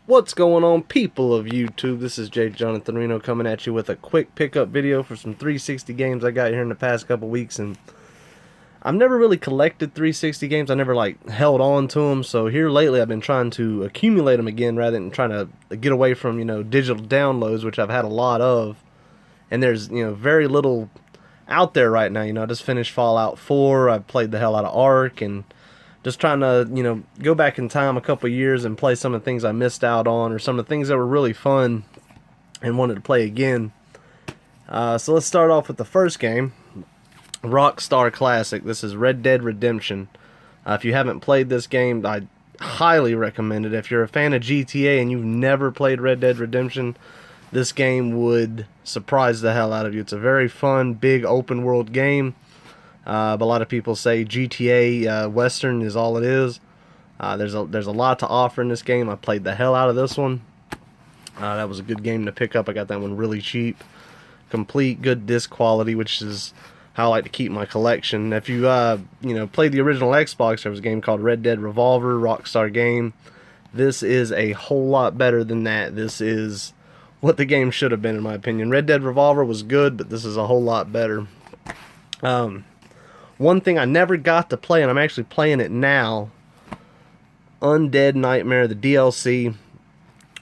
What's going on, people of YouTube? This is J. Jonathan Reno coming at you with a quick pickup video for some 360 games I got here in the past couple weeks. And I've never really collected 360 games. I never held on to them. So here lately I've been trying to accumulate them again rather than trying to get away from, digital downloads, which I've had a lot of. And there's, very little out there right now. I just finished Fallout 4. I've played the hell out of Ark, and just trying to, go back in time a couple years and play some of the things I missed out on, or some of the things that were really fun and wanted to play again. So let's start off with the first game, Rockstar Classic. This is Red Dead Redemption. If you haven't played this game, I highly recommend it. If you're a fan of GTA and you've never played Red Dead Redemption, this game would surprise the hell out of you. It's a very fun, big, open world game. But a lot of people say GTA Western is all it is. There's a lot to offer in this game. I played the hell out of this one. That was a good game to pick up. I got that one really cheap. Complete, good disc quality, which is how I like to keep my collection. If you played the original Xbox, there was a game called Red Dead Revolver, Rockstar game. This is a whole lot better than that. This is what the game should have been, in my opinion. Red Dead Revolver was good, but this is a whole lot better. One thing I never got to play, and I'm actually playing it now, Undead Nightmare, the DLC.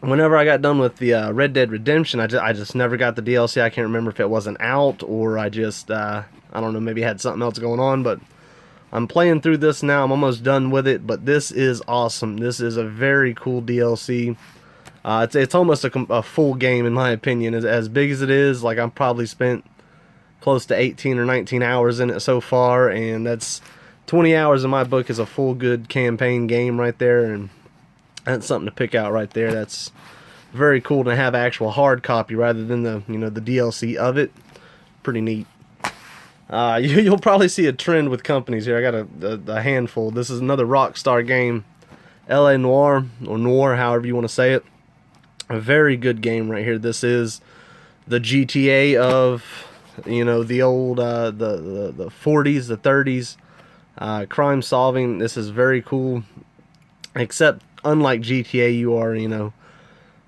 Whenever I got done with the Red Dead Redemption, I just never got the DLC. I can't remember if it wasn't out, or I just, I don't know, maybe had something else going on, but I'm playing through this now. I'm almost done with it, but this is awesome. This is a very cool DLC. It's almost a full game, in my opinion. As big as it is, I've probably spent close to 18 or 19 hours in it so far, and that's 20 hours in my book is a full good campaign game right there, and that's something to pick out right there. That's very cool to have actual hard copy rather than the the DLC of it. Pretty neat. You'll probably see a trend with companies here. I got a handful. This is another Rockstar game, LA Noire, or Noire, however you want to say it. A very good game right here. This is the GTA of the old the 40s, the 30s, crime solving. This is very cool, except unlike GTA, you are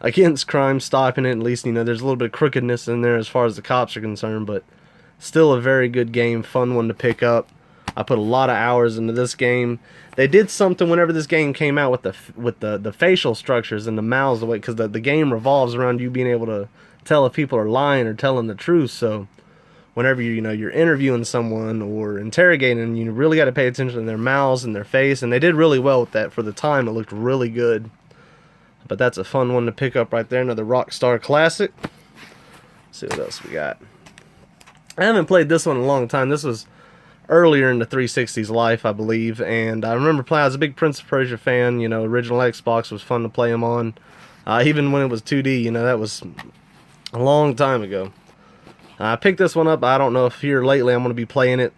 against crime, stopping it. At least there's a little bit of crookedness in there as far as the cops are concerned, but still a very good game, fun one to pick up. I put a lot of hours into this game. They did something whenever this game came out with the facial structures and the mouths, the way, because the game revolves around you being able to tell if people are lying or telling the truth. So whenever you're interviewing someone or interrogating, you really got to pay attention to their mouths and their face, and they did really well with that. For the time, it looked really good. But that's a fun one to pick up right there. Another Rockstar Classic. Let's see what else we got. I haven't played this one in a long time. This was earlier in the 360's life, I believe, and I remember playing. I was a big Prince of Persia fan. Original Xbox was fun to play them on, even when it was 2D. That was a long time ago. I picked this one up. I don't know if here lately I'm going to be playing it,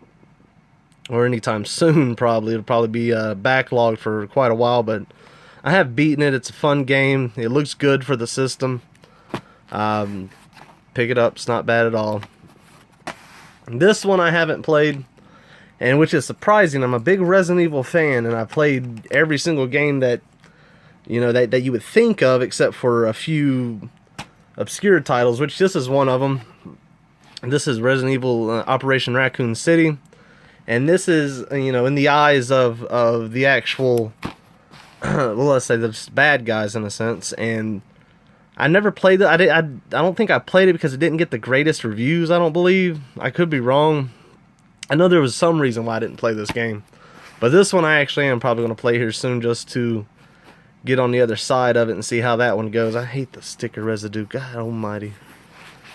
or anytime soon, probably. It'll probably be backlogged for quite a while, but I have beaten it. It's a fun game. It looks good for the system. Pick it up. It's not bad at all. This one I haven't played, and which is surprising. I'm a big Resident Evil fan, and I played every single game that that you would think of, except for a few obscure titles, which this is one of them. This is Resident Evil Operation Raccoon City, and this is in the eyes of the actual well, let's say the bad guys in a sense. And I never played it. I don't think I played it because it didn't get the greatest reviews. I don't believe. I could be wrong. I know there was some reason why I didn't play this game, but this one I actually am probably going to play here soon, just to get on the other side of it and see how that one goes. I hate the sticker residue. God almighty.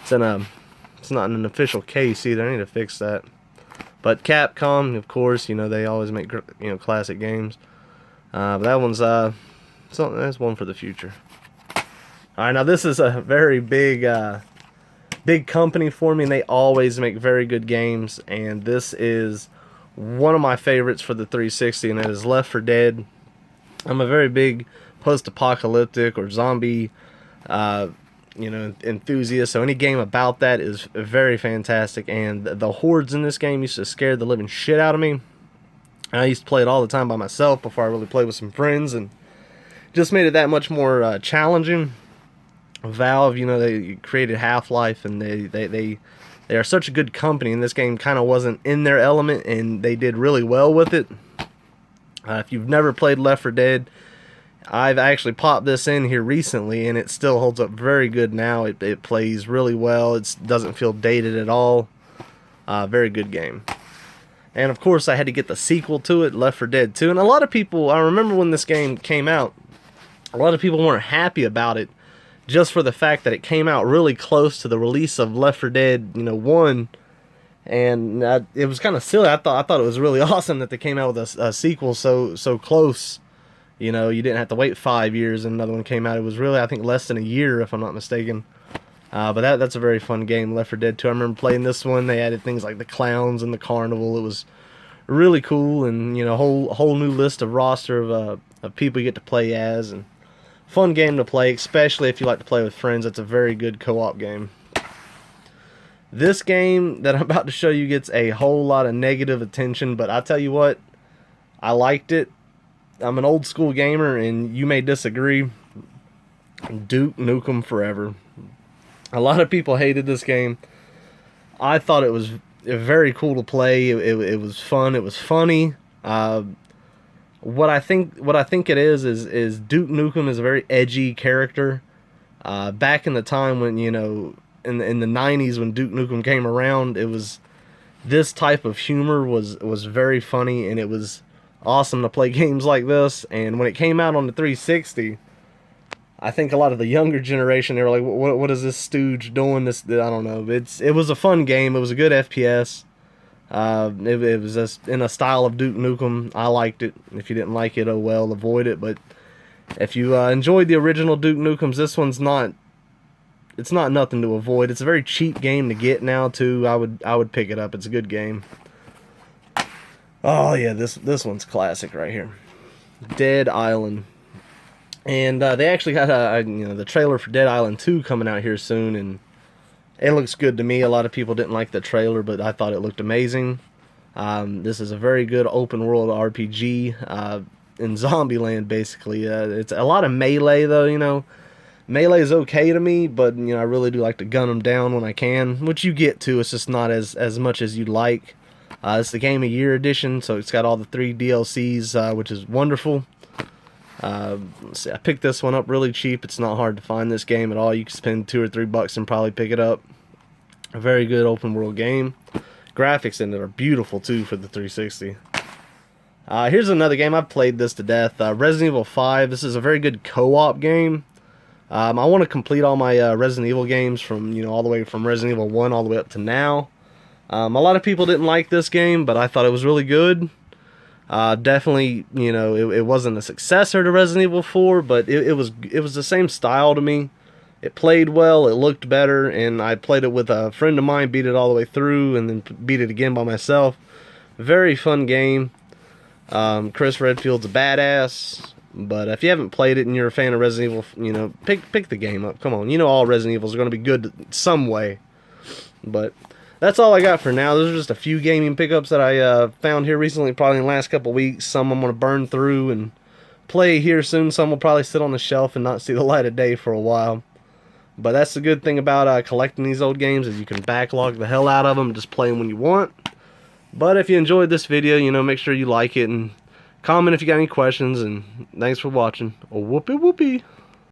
It's not in an official case either. I need to fix that. But Capcom, of course, they always make classic games. But that one's that's one for the future. All right, now this is a very big company for me, and they always make very good games. And this is one of my favorites for the 360, and it is Left 4 Dead. I'm a very big post-apocalyptic or zombie enthusiast, so any game about that is very fantastic. And the hordes in this game used to scare the living shit out of me. I used to play it all the time by myself before I really played with some friends, and just made it that much more challenging. Valve, you know, they created Half-Life, and they are such a good company, and this game kind of wasn't in their element, and they did really well with it. If you've never played Left 4 Dead, I've actually popped this in here recently, and it still holds up very good now. It plays really well. It doesn't feel dated at all. Very good game. And of course, I had to get the sequel to it, Left 4 Dead 2. And a lot of people, I remember when this game came out, a lot of people weren't happy about it, just for the fact that it came out really close to the release of Left 4 Dead, 1. And it was kind of silly. I thought it was really awesome that they came out with a sequel so close. You didn't have to wait 5 years and another one came out. It was really, I think, less than a year, if I'm not mistaken. But that's a very fun game, Left 4 Dead 2. I remember playing this one. They added things like the clowns and the carnival. It was really cool, and whole new list of roster of people you get to play as, and fun game to play, especially if you like to play with friends. It's a very good co-op game. This game that I'm about to show you gets a whole lot of negative attention, but I tell you what, I liked it. I'm an old school gamer, and you may disagree. Duke Nukem Forever. A lot of people hated this game. I thought it was very cool to play. It was fun. It was funny. What I think it is Duke Nukem is a very edgy character. Back in the time when, in the 90s when Duke Nukem came around, it was this type of humor was very funny, and it was awesome to play games like this. And when it came out on the 360, I think a lot of the younger generation, they were like, what is this stooge doing? I don't know. It was a fun game. It was a good FPS. It was just in a style of Duke Nukem. I liked it. If you didn't like it, oh well, avoid it. But if you enjoyed the original Duke Nukems, this one's not. It's not nothing to avoid. It's a very cheap game to get now too. I would pick it up. It's a good game. Oh yeah, this one's classic right here. Dead Island. And they actually got the trailer for Dead Island 2 coming out here soon, and it looks good to me. A lot of people didn't like the trailer, but I thought it looked amazing. This is a very good open world RPG in Zombieland, basically. It's a lot of melee, though. Melee is okay to me, but I really do like to gun them down when I can, which you get to. It's just not as much as you'd like. It's the Game of Year edition, so it's got all the 3 DLCs, which is wonderful. Let's see, I picked this one up really cheap. It's not hard to find this game at all. You can spend $2 or $3 and probably pick it up. A very good open world game. Graphics in it are beautiful too for the 360. Here's another game. I've played this to death. Resident Evil 5. This is a very good co-op game. I want to complete all my Resident Evil games from all the way from Resident Evil 1 all the way up to now. A lot of people didn't like this game, but I thought it was really good. Definitely, it wasn't a successor to Resident Evil 4, but it was the same style to me. It played well, it looked better, and I played it with a friend of mine, beat it all the way through, and then beat it again by myself. Very fun game. Chris Redfield's a badass, but if you haven't played it and you're a fan of Resident Evil, pick the game up. Come on, all Resident Evils are going to be good some way. But that's all I got for now. Those are just a few gaming pickups that I found here recently, probably in the last couple weeks. Some I'm going to burn through and play here soon. Some will probably sit on the shelf and not see the light of day for a while. But that's the good thing about collecting these old games, is you can backlog the hell out of them and just play them when you want. But if you enjoyed this video, make sure you like it and comment if you got any questions. And thanks for watching. Whoopee whoopee.